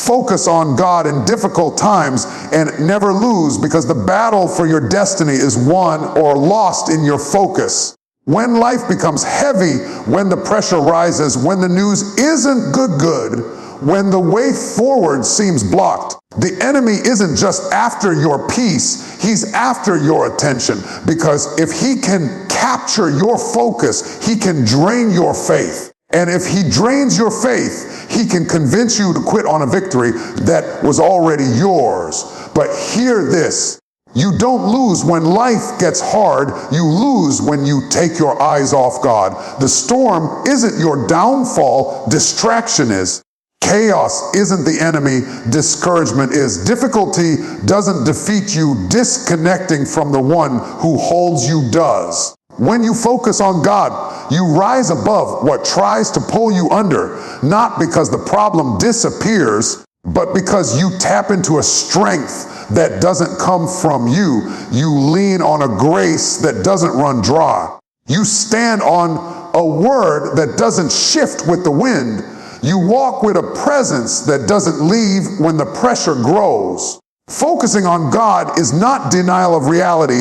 focus on God in difficult times and never lose, because the battle for your destiny is won or lost in your focus. When life becomes heavy, when the pressure rises, when the news isn't good, when the way forward seems blocked, the enemy isn't just after your peace, he's after your attention. Because if he can capture your focus, he can drain your faith. And if he drains your faith, he can convince you to quit on a victory that was already yours. But hear this. You don't lose when life gets hard. You lose when you take your eyes off God. The storm isn't your downfall, distraction is. Chaos isn't the enemy, discouragement is. Difficulty doesn't defeat you, disconnecting from the one who holds you does. When you focus on God, you rise above what tries to pull you under, not because the problem disappears, but because you tap into a strength that doesn't come from you. You lean on a grace that doesn't run dry. You stand on a word that doesn't shift with the wind. You walk with a presence that doesn't leave when the pressure grows. Focusing on God is not denial of reality.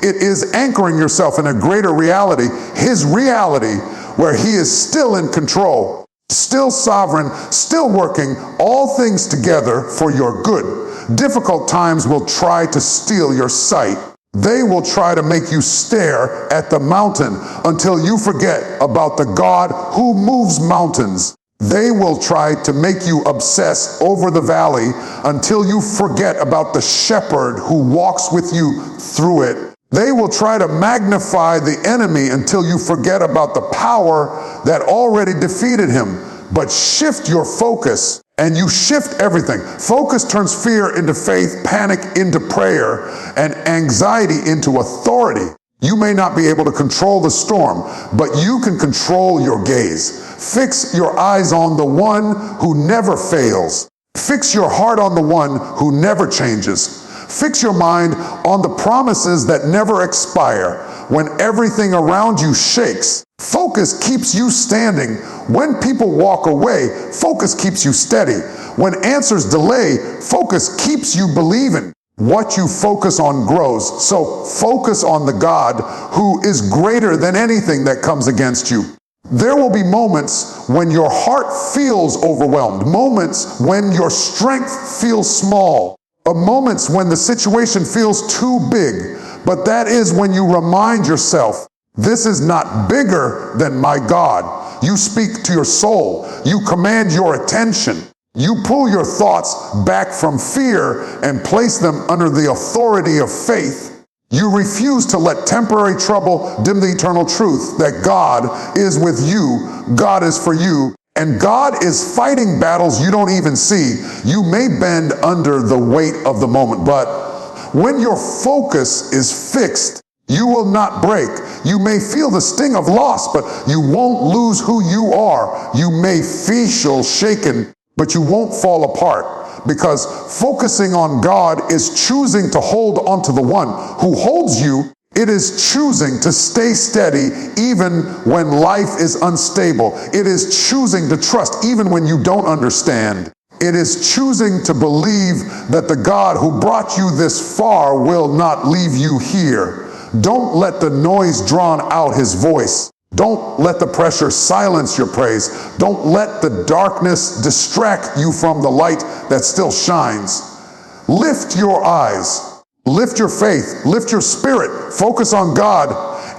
It is anchoring yourself in a greater reality, his reality, where he is still in control, still sovereign, still working all things together for your good. Difficult times will try to steal your sight. They will try to make you stare at the mountain until you forget about the God who moves mountains. They will try to make you obsess over the valley until you forget about the shepherd who walks with you through it. They will try to magnify the enemy until you forget about the power that already defeated him. But shift your focus and you shift everything. Focus turns fear into faith, panic into prayer, and anxiety into authority. You may not be able to control the storm, but you can control your gaze. Fix your eyes on the one who never fails. Fix your heart on the one who never changes. Fix your mind on the promises that never expire. When everything around you shakes, focus keeps you standing. When people walk away, focus keeps you steady. When answers delay, focus keeps you believing. What you focus on grows. So focus on the God who is greater than anything that comes against you. There will be moments when your heart feels overwhelmed, moments when your strength feels small, moments when the situation feels too big. But that is when you remind yourself, this is not bigger than my God. You speak to your soul. You command your attention. You pull your thoughts back from fear and place them under the authority of faith. You refuse to let temporary trouble dim the eternal truth that God is with you, God is for you, and God is fighting battles you don't even see. You may bend under the weight of the moment, but when your focus is fixed, you will not break. You may feel the sting of loss, but you won't lose who you are. You may feel shaken, but you won't fall apart. Because focusing on God is choosing to hold onto the one who holds you. It is choosing to stay steady even when life is unstable. It is choosing to trust even when you don't understand. It is choosing to believe that the God who brought you this far will not leave you here. Don't let the noise drown out his voice. Don't let the pressure silence your praise. Don't let the darkness distract you from the light that still shines. Lift your eyes, lift your faith, lift your spirit, focus on God,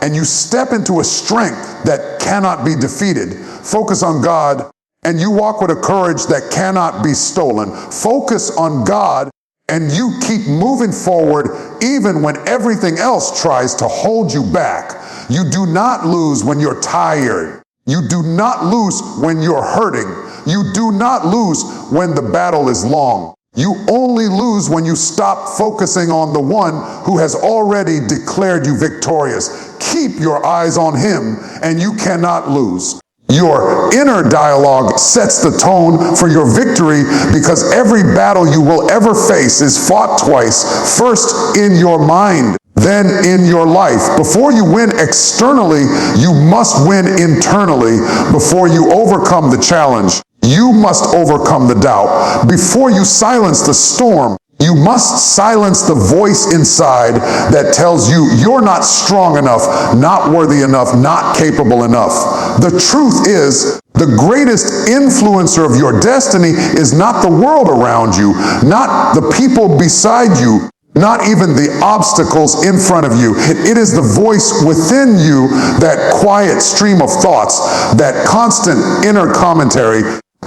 and you step into a strength that cannot be defeated. Focus on God, and you walk with a courage that cannot be stolen. Focus on God, and you keep moving forward even when everything else tries to hold you back. You do not lose when you're tired. You do not lose when you're hurting. You do not lose when the battle is long. You only lose when you stop focusing on the one who has already declared you victorious. Keep your eyes on him, and you cannot lose. Your inner dialogue sets the tone for your victory, because every battle you will ever face is fought twice. First in your mind, then in your life. Before you win externally, you must win internally before you overcome the challenge. You must overcome the doubt. Before you silence the storm, you must silence the voice inside that tells you you're not strong enough, not worthy enough, not capable enough. The truth is, the greatest influencer of your destiny is not the world around you, not the people beside you, not even the obstacles in front of you. It is the voice within you, that quiet stream of thoughts, that constant inner commentary,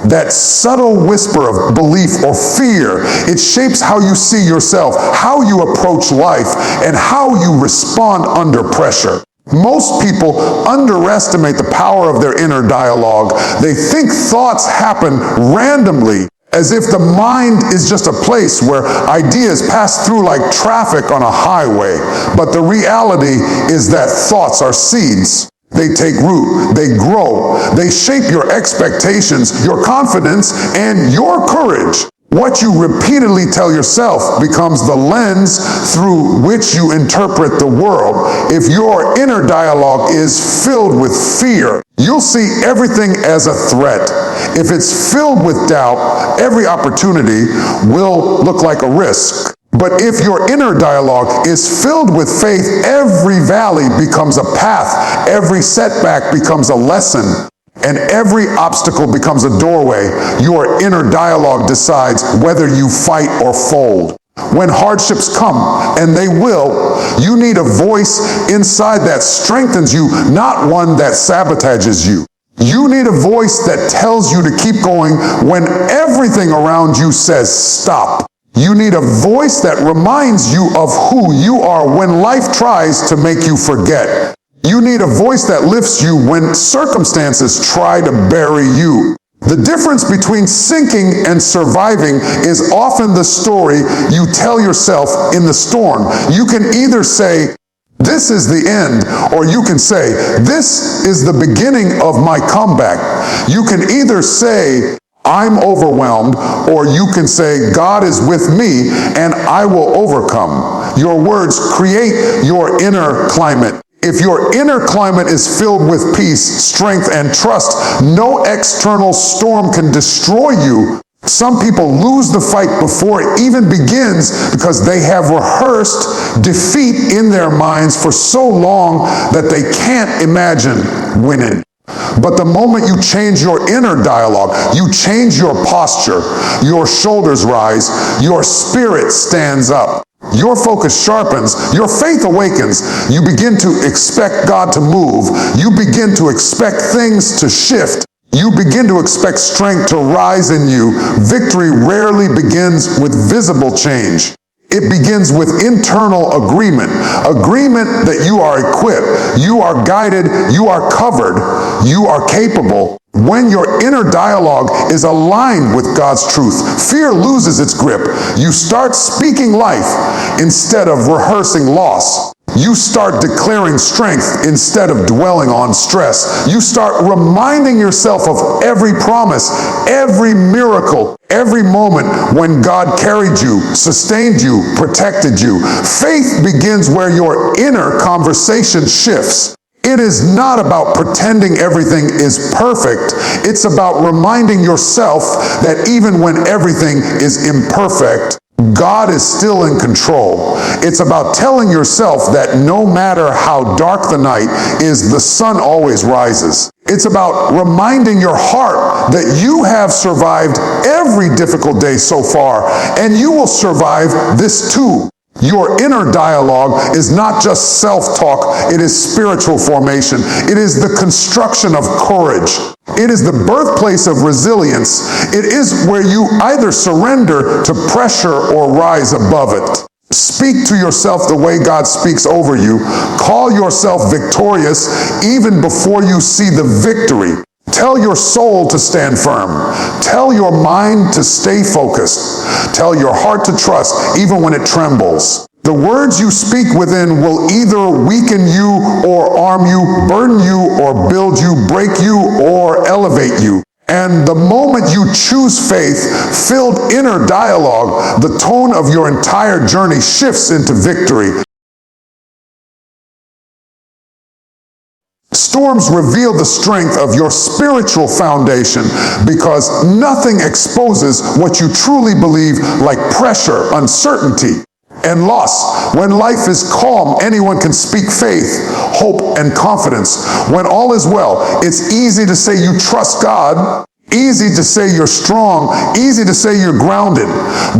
that subtle whisper of belief or fear. It shapes how you see yourself, how you approach life, and how you respond under pressure. Most people underestimate the power of their inner dialogue. They think thoughts happen randomly, as if the mind is just a place where ideas pass through like traffic on a highway. But the reality is that thoughts are seeds. They take root, they grow, they shape your expectations, your confidence, and your courage. What you repeatedly tell yourself becomes the lens through which you interpret the world. If your inner dialogue is filled with fear, you'll see everything as a threat. If it's filled with doubt, every opportunity will look like a risk. But if your inner dialogue is filled with faith, every valley becomes a path, every setback becomes a lesson, and every obstacle becomes a doorway. Your inner dialogue decides whether you fight or fold. When hardships come, and they will, you need a voice inside that strengthens you, not one that sabotages you. You need a voice that tells you to keep going when everything around you says stop. You need a voice that reminds you of who you are when life tries to make you forget. You need a voice that lifts you when circumstances try to bury you. The difference between sinking and surviving is often the story you tell yourself in the storm. You can either say, "This is the end," or you can say, "This is the beginning of my comeback." You can either say, "I'm overwhelmed," or you can say, "God is with me and I will overcome." Your words create your inner climate. If your inner climate is filled with peace, strength, and trust, no external storm can destroy you. Some people lose the fight before it even begins because they have rehearsed defeat in their minds for so long that they can't imagine winning. But the moment you change your inner dialogue, you change your posture, your shoulders rise, your spirit stands up, your focus sharpens, your faith awakens, you begin to expect God to move, you begin to expect things to shift, you begin to expect strength to rise in you. Victory rarely begins with visible change. It begins with internal agreement that you are equipped, you are guided, you are covered, you are capable. When your inner dialogue is aligned with God's truth, fear loses its grip. You start speaking life instead of rehearsing loss. You start declaring strength instead of dwelling on stress. You start reminding yourself of every promise, every miracle, every moment when God carried you, sustained you, protected you. Faith begins where your inner conversation shifts. It is not about pretending everything is perfect. It's about reminding yourself that even when everything is imperfect, God is still in control. It's about telling yourself that no matter how dark the night is, the sun always rises. It's about reminding your heart that you have survived every difficult day so far, and you will survive this too. Your inner dialogue is not just self-talk, it is spiritual formation. It is the construction of courage. It is the birthplace of resilience. It is where you either surrender to pressure or rise above it. Speak to yourself the way God speaks over you. Call yourself victorious even before you see the victory. Tell your soul to stand firm. Tell your mind to stay focused. Tell your heart to trust even when it trembles. The words you speak within will either weaken you or arm you, burden you or build you, break you or elevate you. And the moment you choose faith-filled inner dialogue, the tone of your entire journey shifts into victory. Storms reveal the strength of your spiritual foundation because nothing exposes what you truly believe like pressure, uncertainty, and loss. When life is calm, anyone can speak faith, hope, and confidence. When all is well, it's easy to say you trust God, easy to say you're strong, easy to say you're grounded.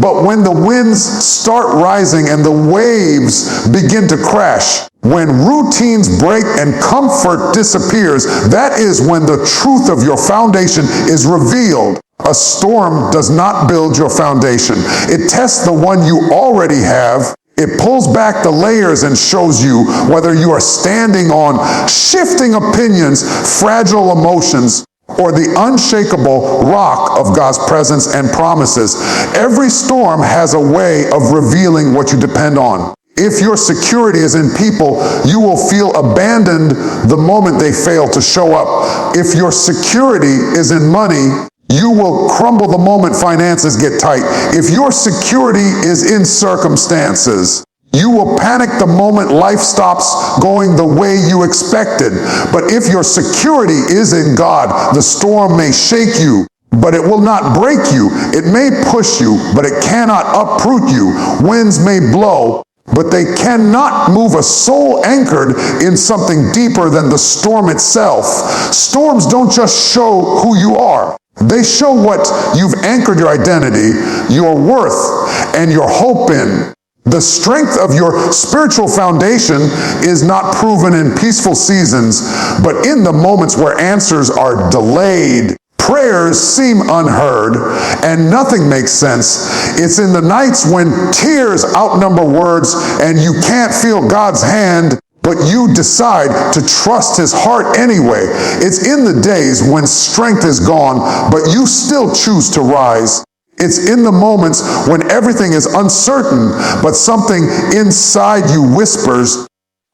But when the winds start rising and the waves begin to crash, when routines break and comfort disappears, that is when the truth of your foundation is revealed. A storm does not build your foundation. It tests the one you already have. It pulls back the layers and shows you whether you are standing on shifting opinions, fragile emotions, or the unshakable rock of God's presence and promises. Every storm has a way of revealing what you depend on. If your security is in people, you will feel abandoned the moment they fail to show up. If your security is in money, you will crumble the moment finances get tight. If your security is in circumstances, you will panic the moment life stops going the way you expected. But if your security is in God, the storm may shake you, but it will not break you. It may push you, but it cannot uproot you. Winds may blow, but they cannot move a soul anchored in something deeper than the storm itself. Storms don't just show who you are. They show what you've anchored your identity, your worth, and your hope in. The strength of your spiritual foundation is not proven in peaceful seasons, but in the moments where answers are delayed, prayers seem unheard, and nothing makes sense. It's in the nights when tears outnumber words and you can't feel God's hand, but you decide to trust His heart anyway. It's in the days when strength is gone, but you still choose to rise. It's in the moments when everything is uncertain, but something inside you whispers,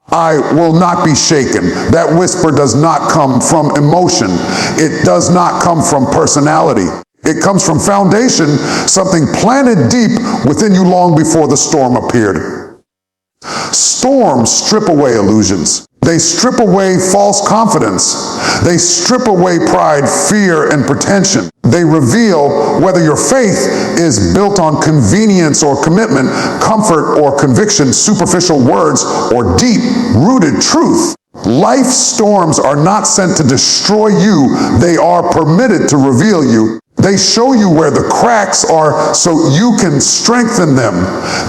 I will not be shaken. That whisper does not come from emotion. It does not come from personality. It comes from foundation, something planted deep within you long before the storm appeared. Storms strip away illusions. They strip away false confidence. They strip away pride, fear, and pretension. They reveal whether your faith is built on convenience or commitment, comfort or conviction, superficial words or deep-rooted truth. Life storms are not sent to destroy you. They are permitted to reveal you. They show you where the cracks are so you can strengthen them.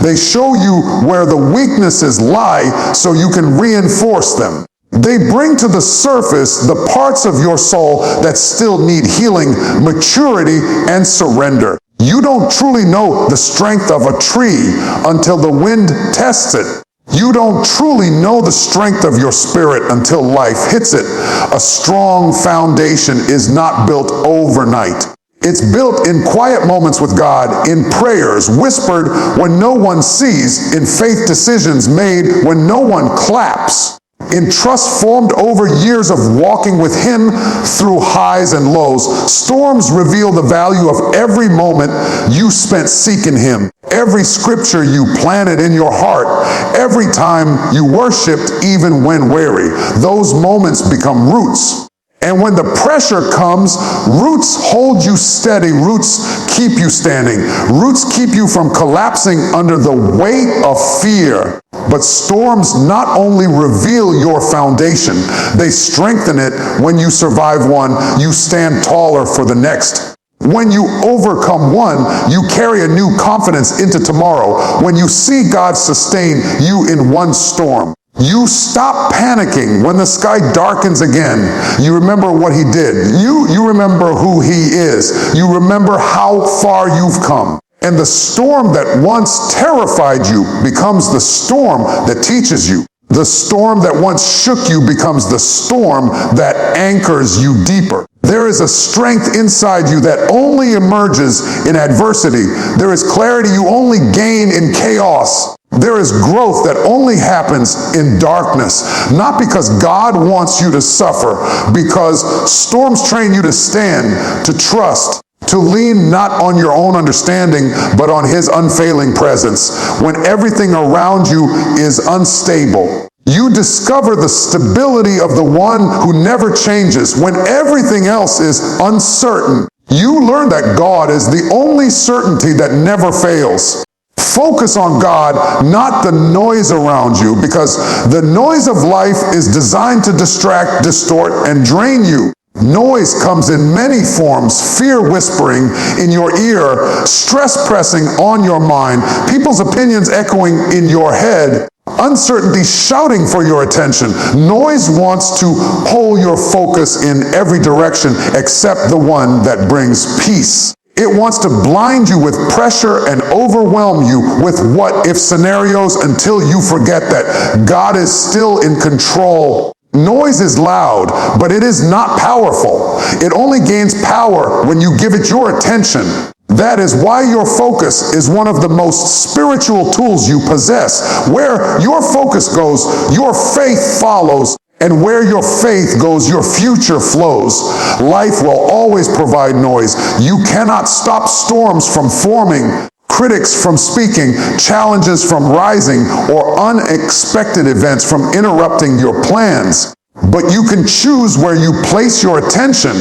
They show you where the weaknesses lie so you can reinforce them. They bring to the surface the parts of your soul that still need healing, maturity, and surrender. You don't truly know the strength of a tree until the wind tests it. You don't truly know the strength of your spirit until life hits it. A strong foundation is not built overnight. It's built in quiet moments with God, in prayers whispered when no one sees, in faith decisions made when no one claps, in trust formed over years of walking with Him through highs and lows. Storms reveal the value of every moment you spent seeking Him, every scripture you planted in your heart, every time you worshiped even when weary. Those moments become roots. And when the pressure comes, roots hold you steady. Roots keep you standing. Roots keep you from collapsing under the weight of fear. But storms not only reveal your foundation, they strengthen it. When you survive one, you stand taller for the next. When you overcome one, you carry a new confidence into tomorrow. When you see God sustain you in one storm, you stop panicking when the sky darkens again. You remember what He did. You remember who He is. You remember how far you've come. And the storm that once terrified you becomes the storm that teaches you. The storm that once shook you becomes the storm that anchors you deeper. There is a strength inside you that only emerges in adversity. There is clarity you only gain in chaos. There is growth that only happens in darkness, not because God wants you to suffer, because storms train you to stand, to trust, to lean not on your own understanding, but on His unfailing presence. When everything around you is unstable, You discover the stability of the one who never changes. When everything else is uncertain, you learn that God is the only certainty that never fails. Focus on God, not the noise around you, because the noise of life is designed to distract, distort, and drain you. Noise comes in many forms: fear whispering in your ear, stress pressing on your mind, people's opinions echoing in your head, uncertainty shouting for your attention. Noise wants to pull your focus in every direction except the one that brings peace. It wants to blind you with pressure and overwhelm you with what-if scenarios until you forget that God is still in control. Noise is loud, but it is not powerful. It only gains power when you give it your attention. That is why your focus is one of the most spiritual tools you possess. Where your focus goes, your faith follows. And where your faith goes, your future flows. Life will always provide noise. You cannot stop storms from forming, critics from speaking, challenges from rising, or unexpected events from interrupting your plans. But you can choose where you place your attention.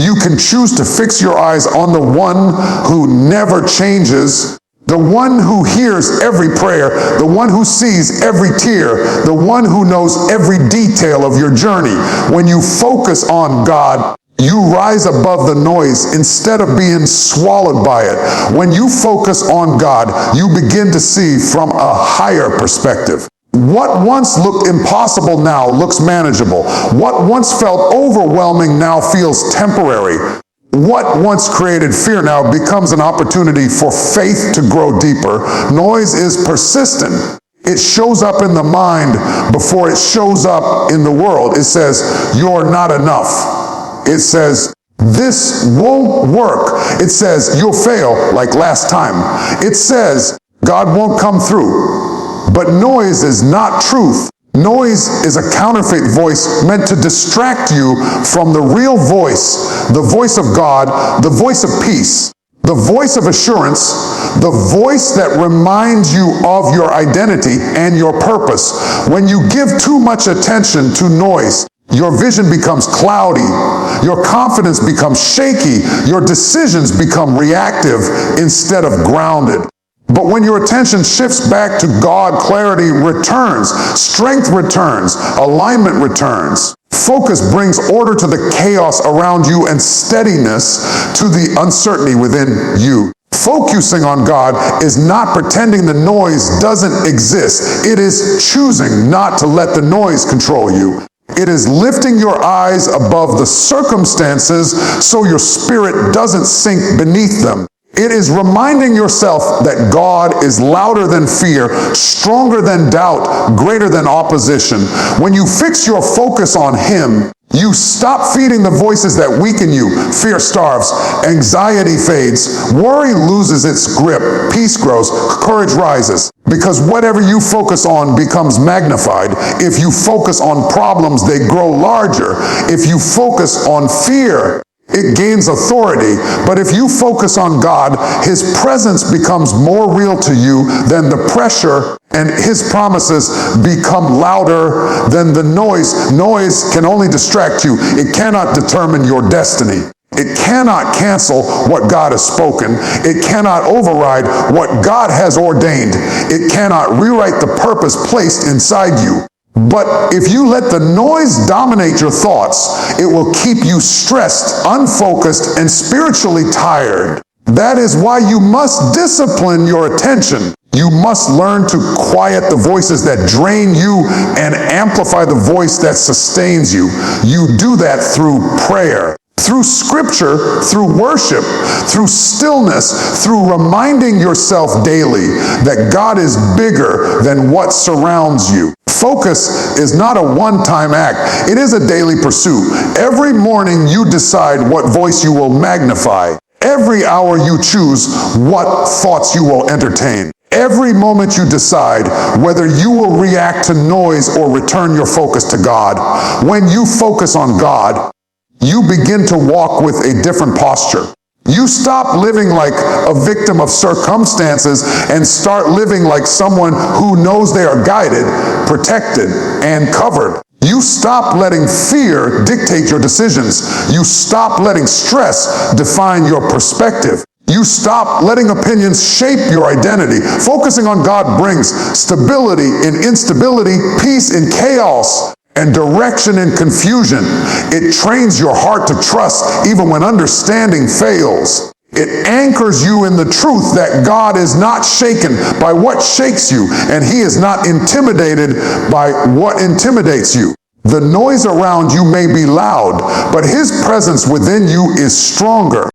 You can choose to fix your eyes on the one who never changes, the one who hears every prayer, the one who sees every tear, the one who knows every detail of your journey. When you focus on God, you rise above the noise instead of being swallowed by it. When you focus on God, you begin to see from a higher perspective. What once looked impossible now looks manageable. What once felt overwhelming now feels temporary. What once created fear now becomes an opportunity for faith to grow deeper. Noise is persistent. It shows up in the mind before it shows up in the world. It says, you're not enough. It says, this won't work. It says, you'll fail like last time. It says, God won't come through. But noise is not truth. Noise is a counterfeit voice meant to distract you from the real voice, the voice of God, the voice of peace, the voice of assurance, the voice that reminds you of your identity and your purpose. When you give too much attention to noise, your vision becomes cloudy, your confidence becomes shaky, your decisions become reactive instead of grounded. But when your attention shifts back to God, clarity returns, strength returns, alignment returns. Focus brings order to the chaos around you and steadiness to the uncertainty within you. Focusing on God is not pretending the noise doesn't exist. It is choosing not to let the noise control you. It is lifting your eyes above the circumstances so your spirit doesn't sink beneath them. It is reminding yourself that God is louder than fear, stronger than doubt, greater than opposition. When you fix your focus on Him, you stop feeding the voices that weaken you. Fear starves, anxiety fades, worry loses its grip, peace grows, courage rises. Because whatever you focus on becomes magnified. If you focus on problems, they grow larger. If you focus on fear, it gains authority. But if you focus on God, His presence becomes more real to you than the pressure, and His promises become louder than the noise. Noise can only distract you. It cannot determine your destiny. It cannot cancel what God has spoken. It cannot override what God has ordained. It cannot rewrite the purpose placed inside you. But if you let the noise dominate your thoughts, it will keep you stressed, unfocused, and spiritually tired. That is why you must discipline your attention. You must learn to quiet the voices that drain you and amplify the voice that sustains you. You do that through prayer, through scripture, through worship, through stillness, through reminding yourself daily that God is bigger than what surrounds you. Focus is not a one-time act. It is a daily pursuit. Every morning you decide what voice you will magnify. Every hour you choose what thoughts you will entertain. Every moment you decide whether you will react to noise or return your focus to God. When you focus on God, you begin to walk with a different posture. You stop living like a victim of circumstances and start living like someone who knows they are guided, protected, and covered. You stop letting fear dictate your decisions. You stop letting stress define your perspective. You stop letting opinions shape your identity. Focusing on God brings stability in instability, peace in chaos, and direction in confusion. It trains your heart to trust even when understanding fails. It anchors you in the truth that God is not shaken by what shakes you, and He is not intimidated by what intimidates you. The noise around you may be loud, but His presence within you is stronger.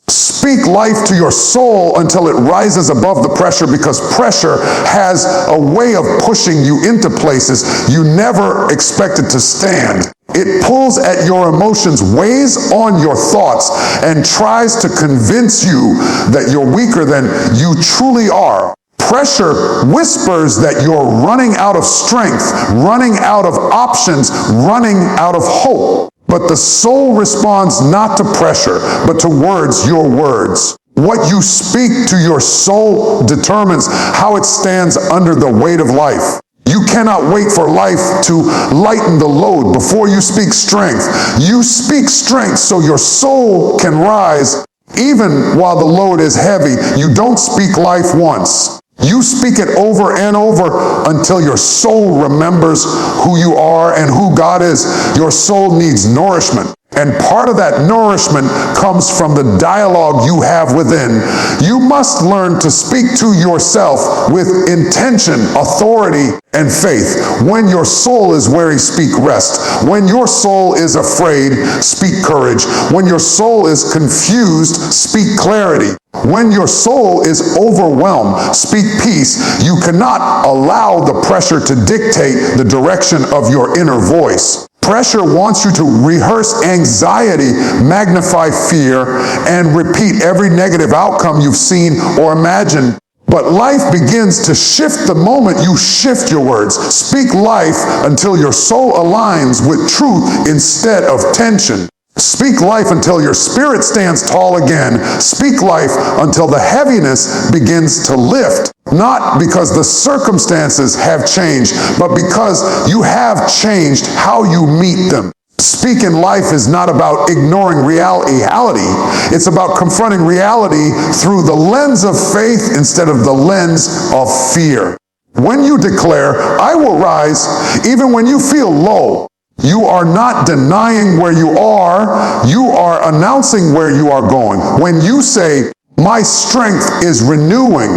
Speak life to your soul until it rises above the pressure, because pressure has a way of pushing you into places you never expected to stand. It pulls at your emotions, weighs on your thoughts, and tries to convince you that you're weaker than you truly are. Pressure whispers that you're running out of strength, running out of options, running out of hope. But the soul responds not to pressure, but to words, your words. What you speak to your soul determines how it stands under the weight of life. You cannot wait for life to lighten the load before you speak strength. You speak strength so your soul can rise even while the load is heavy. You don't speak life once. You speak it over and over until your soul remembers who you are and who God is. Your soul needs nourishment. And part of that nourishment comes from the dialogue you have within. You must learn to speak to yourself with intention, authority, and faith. When your soul is weary, speak rest. When your soul is afraid, speak courage. When your soul is confused, speak clarity. When your soul is overwhelmed, speak peace. You cannot allow the pressure to dictate the direction of your inner voice. Pressure wants you to rehearse anxiety, magnify fear, and repeat every negative outcome you've seen or imagined. But life begins to shift the moment you shift your words. Speak life until your soul aligns with truth instead of tension. Speak life until your spirit stands tall again. Speak life until the heaviness begins to lift. Not because the circumstances have changed, but because you have changed how you meet them. Speaking life is not about ignoring reality. It's about confronting reality through the lens of faith instead of the lens of fear. When you declare, I will rise, even when you feel low, you are not denying where you are announcing where you are going. When you say, my strength is renewing,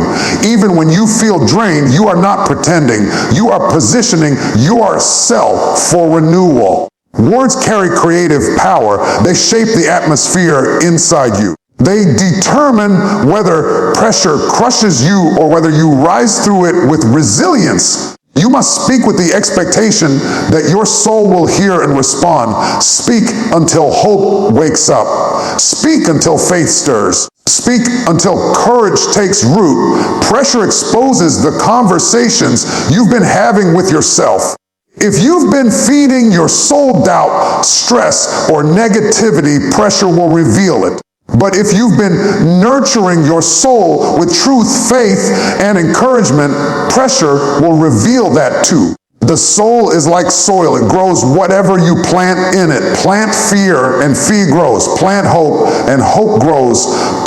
even when you feel drained, you are not pretending. You are positioning yourself for renewal. Words carry creative power. They shape the atmosphere inside you. They determine whether pressure crushes you or whether you rise through it with resilience. You must speak with the expectation that your soul will hear and respond. Speak until hope wakes up. Speak until faith stirs. Speak until courage takes root. Pressure exposes the conversations you've been having with yourself. If you've been feeding your soul doubt, stress, or negativity, pressure will reveal it. But if you've been nurturing your soul with truth, faith, and encouragement, pressure will reveal that too. The soul is like soil. It grows whatever you plant in it. Plant fear and fear grows. Plant hope and hope grows.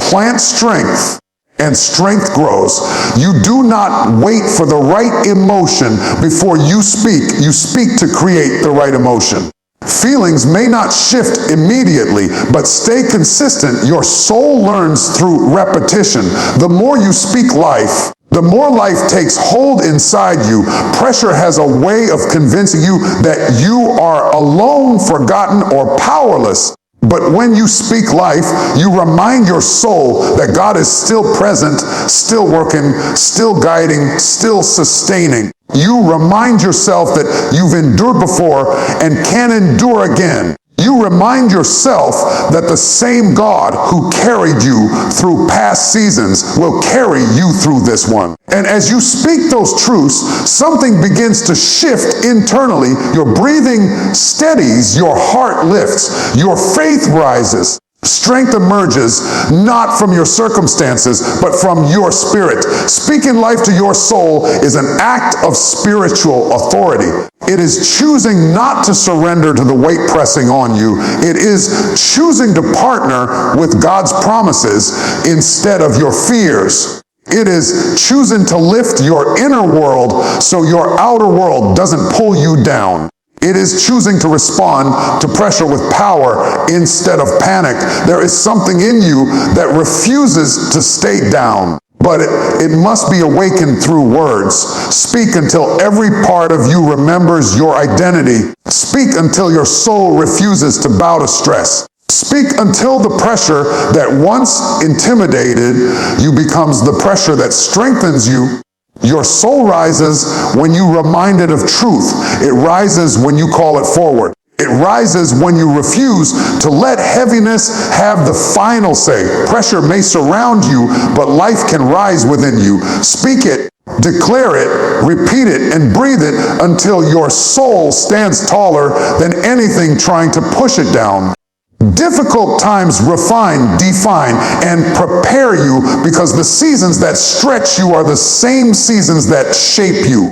Plant strength and strength grows. You do not wait for the right emotion before you speak. You speak to create the right emotion. Feelings may not shift immediately, but stay consistent. Your soul learns through repetition. The more you speak life, the more life takes hold inside you. Pressure has a way of convincing you that you are alone, forgotten, or powerless. But when you speak life, you remind your soul that God is still present, still working, still guiding, still sustaining. You remind yourself that you've endured before and can endure again. You remind yourself that the same God who carried you through past seasons will carry you through this one. And as you speak those truths, something begins to shift internally. Your breathing steadies, your heart lifts, your faith rises. Strength emerges not from your circumstances, but from your spirit. Speaking life to your soul is an act of spiritual authority. It is choosing not to surrender to the weight pressing on you. It is choosing to partner with God's promises instead of your fears. It is choosing to lift your inner world so your outer world doesn't pull you down. It is choosing to respond to pressure with power instead of panic. There is something in you that refuses to stay down, but it must be awakened through words. Speak until every part of you remembers your identity. Speak until your soul refuses to bow to stress. Speak until the pressure that once intimidated you becomes the pressure that strengthens you. Your soul rises when you remind it of truth. It rises when you call it forward. It rises when you refuse to let heaviness have the final say. Pressure may surround you, but life can rise within you. Speak it, declare it, repeat it, and breathe it until your soul stands taller than anything trying to push it down. Difficult times refine, define, and prepare you because the seasons that stretch you are the same seasons that shape you.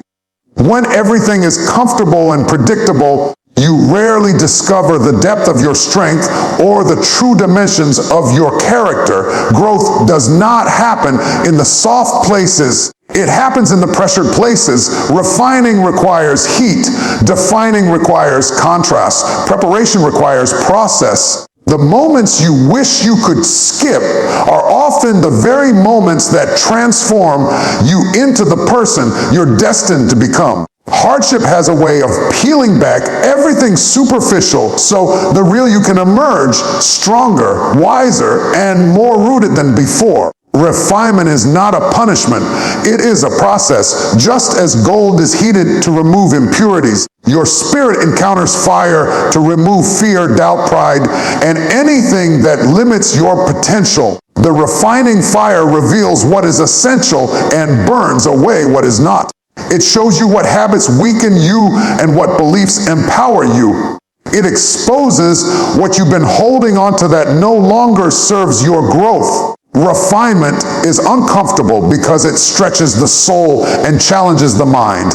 When everything is comfortable and predictable, you rarely discover the depth of your strength or the true dimensions of your character. Growth does not happen in the soft places. It happens in the pressured places. Refining requires heat. Defining requires contrast. Preparation requires process. The moments you wish you could skip are often the very moments that transform you into the person you're destined to become. Hardship has a way of peeling back everything superficial so the real you can emerge stronger, wiser, and more rooted than before. Refinement is not a punishment. It is a process. Just as gold is heated to remove impurities, your spirit encounters fire to remove fear, doubt, pride, and anything that limits your potential. The refining fire reveals what is essential and burns away what is not. It shows you what habits weaken you and what beliefs empower you. It exposes what you've been holding on to that no longer serves your growth. Refinement is uncomfortable because it stretches the soul and challenges the mind,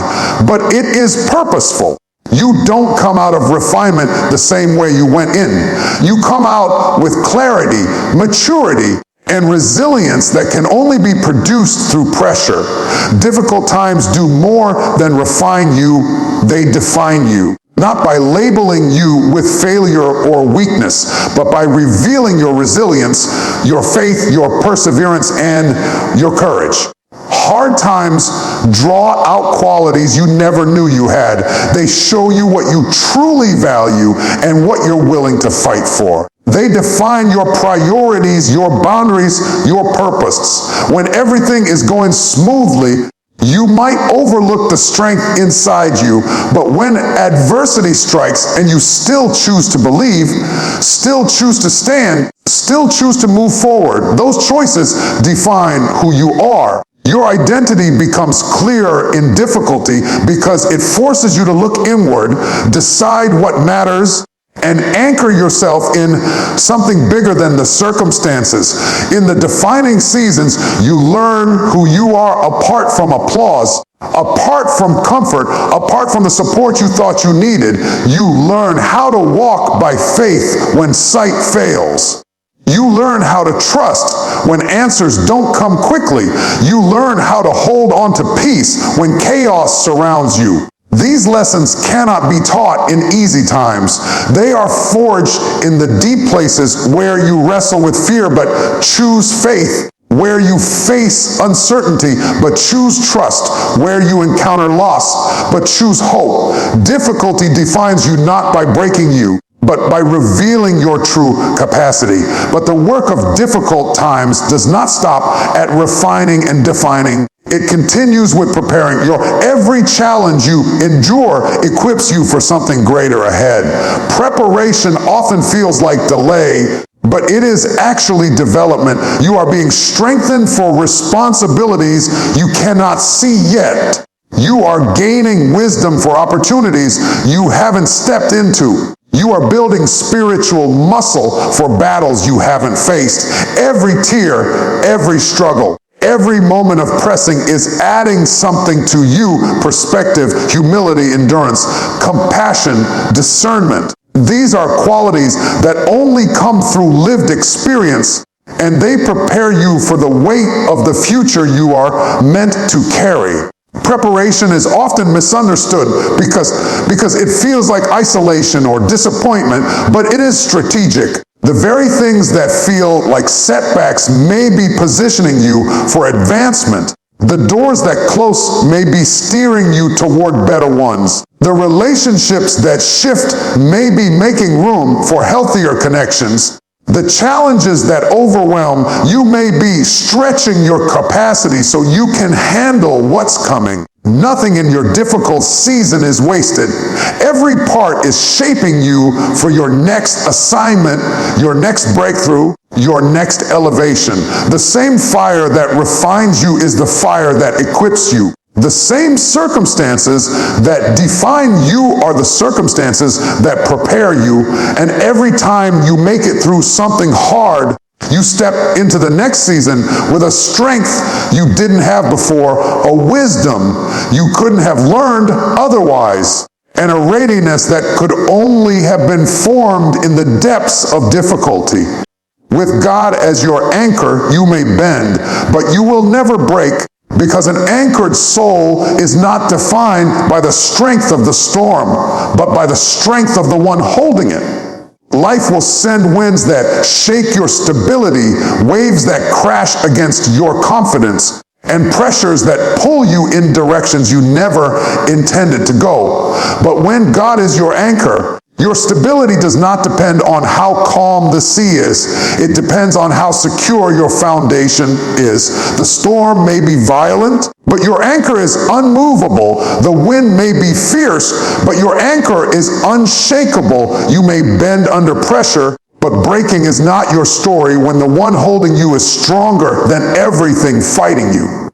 but it is purposeful. You don't come out of refinement the same way you went in. You come out with clarity, maturity, and resilience that can only be produced through pressure. Difficult times do more than refine you, they define you. Not by labeling you with failure or weakness, but by revealing your resilience, your faith, your perseverance, and your courage. Hard times draw out qualities you never knew you had. They show you what you truly value and what you're willing to fight for. They define your priorities, your boundaries, your purpose. When everything is going smoothly, you might overlook the strength inside you, but when adversity strikes and you still choose to believe, still choose to stand, still choose to move forward, those choices define who you are. Your identity becomes clearer in difficulty because it forces you to look inward, decide what matters, and anchor yourself in something bigger than the circumstances. In the defining seasons, you learn who you are apart from applause, apart from comfort, apart from the support you thought you needed. You learn how to walk by faith when sight fails. You learn how to trust when answers don't come quickly. You learn how to hold on to peace when chaos surrounds you. These lessons cannot be taught in easy times. They are forged in the deep places where you wrestle with fear but choose faith, where you face uncertainty but choose trust, where you encounter loss but choose hope. Difficulty defines you not by breaking you, but by revealing your true capacity. But the work of difficult times does not stop at refining and defining. It continues with preparing. Every challenge you endure equips you for something greater ahead. Preparation often feels like delay, but it is actually development. You are being strengthened for responsibilities you cannot see yet. You are gaining wisdom for opportunities you haven't stepped into. You are building spiritual muscle for battles you haven't faced. Every tear, every struggle, every moment of pressing is adding something to you: perspective, humility, endurance, compassion, discernment. These are qualities that only come through lived experience, and they prepare you for the weight of the future you are meant to carry. Preparation is often misunderstood because it feels like isolation or disappointment, but it is strategic. The very things that feel like setbacks may be positioning you for advancement. The doors that close may be steering you toward better ones. The relationships that shift may be making room for healthier connections. The challenges that overwhelm you may be stretching your capacity so you can handle what's coming. Nothing in your difficult season is wasted. Every part is shaping you for your next assignment, your next breakthrough, your next elevation. The same fire that refines you is the fire that equips you. The same circumstances that define you are the circumstances that prepare you, and every time you make it through something hard, you step into the next season with a strength you didn't have before, a wisdom you couldn't have learned otherwise, and a readiness that could only have been formed in the depths of difficulty. With God as your anchor, you may bend, but you will never break, because an anchored soul is not defined by the strength of the storm, but by the strength of the one holding it. Life will send winds that shake your stability, waves that crash against your confidence, and pressures that pull you in directions you never intended to go. But when God is your anchor, your stability does not depend on how calm the sea is. It depends on how secure your foundation is. The storm may be violent, but your anchor is unmovable. The wind may be fierce, but your anchor is unshakable. You may bend under pressure, but breaking is not your story when the one holding you is stronger than everything fighting you.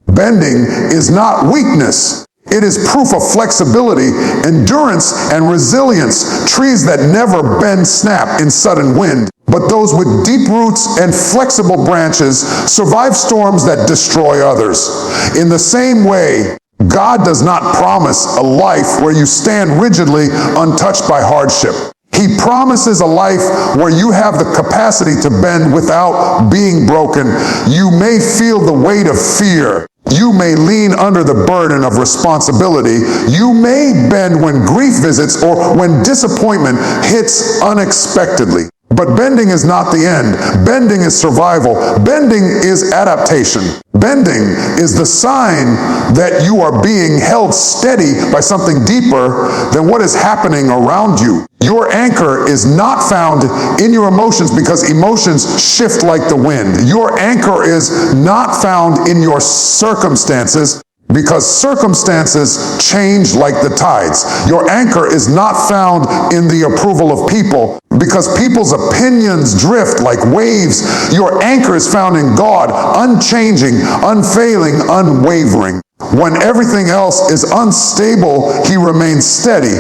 Bending is not weakness. It is proof of flexibility, endurance, and resilience. Trees that never bend snap in sudden wind, but those with deep roots and flexible branches survive storms that destroy others. In the same way, God does not promise a life where you stand rigidly untouched by hardship. He promises a life where you have the capacity to bend without being broken. You may feel the weight of fear. You may lean under the burden of responsibility. You may bend when grief visits or when disappointment hits unexpectedly. But bending is not the end. Bending is survival. Bending is adaptation. Bending is the sign that you are being held steady by something deeper than what is happening around you. Your anchor is not found in your emotions because emotions shift like the wind. Your anchor is not found in your circumstances because circumstances change like the tides. Your anchor is not found in the approval of people because people's opinions drift like waves. Your anchor is found in God, unchanging, unfailing, unwavering. When everything else is unstable, he remains steady.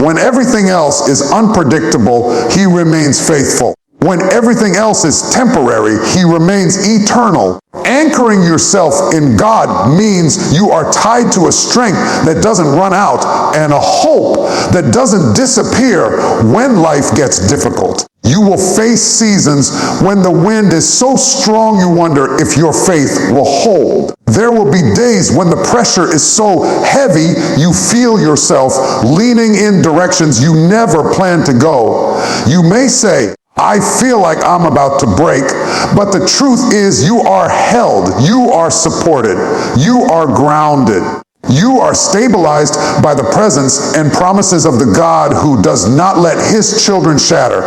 When everything else is unpredictable, he remains faithful. When everything else is temporary, he remains eternal. Anchoring yourself in God means you are tied to a strength that doesn't run out and a hope that doesn't disappear when life gets difficult. You will face seasons when the wind is so strong you wonder if your faith will hold. There will be days when the pressure is so heavy you feel yourself leaning in directions you never planned to go. You may say, I feel like I'm about to break, but the truth is you are held, you are supported, you are grounded. You are stabilized by the presence and promises of the God who does not let his children shatter.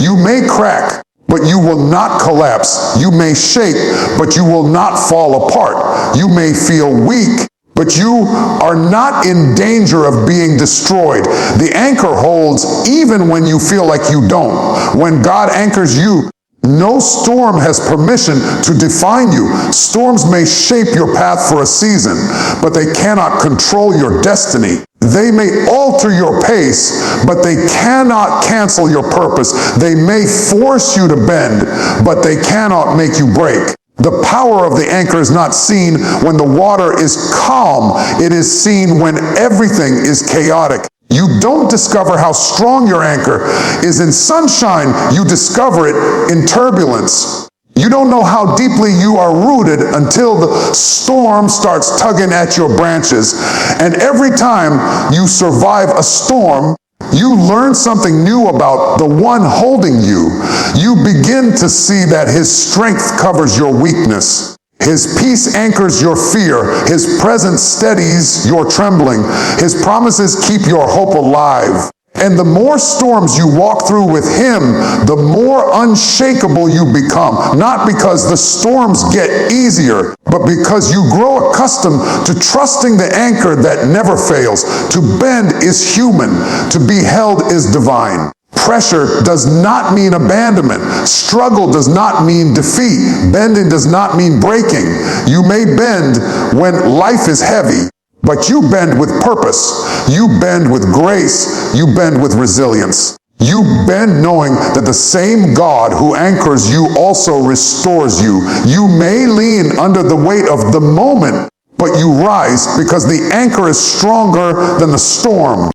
You may crack, but you will not collapse. You may shake, but you will not fall apart. You may feel weak, but you are not in danger of being destroyed. The anchor holds even when you feel like you don't. When God anchors you, no storm has permission to define you. Storms may shape your path for a season, but they cannot control your destiny. They may alter your pace, but they cannot cancel your purpose. They may force you to bend, but they cannot make you break. The power of the anchor is not seen when the water is calm. It is seen when everything is chaotic. You don't discover how strong your anchor is in sunshine. You discover it in turbulence. You don't know how deeply you are rooted until the storm starts tugging at your branches. And every time you survive a storm, you learn something new about the one holding you. You begin to see that his strength covers your weakness. His peace anchors your fear. His presence steadies your trembling. His promises keep your hope alive. And the more storms you walk through with him, the more unshakable you become. Not because the storms get easier, but because you grow accustomed to trusting the anchor that never fails. To bend is human. To be held is divine. Pressure does not mean abandonment. Struggle does not mean defeat. Bending does not mean breaking. You may bend when life is heavy, but you bend with purpose. You bend with grace. You bend with resilience. You bend knowing that the same God who anchors you also restores you. You may lean under the weight of the moment, but you rise because the anchor is stronger than the storm.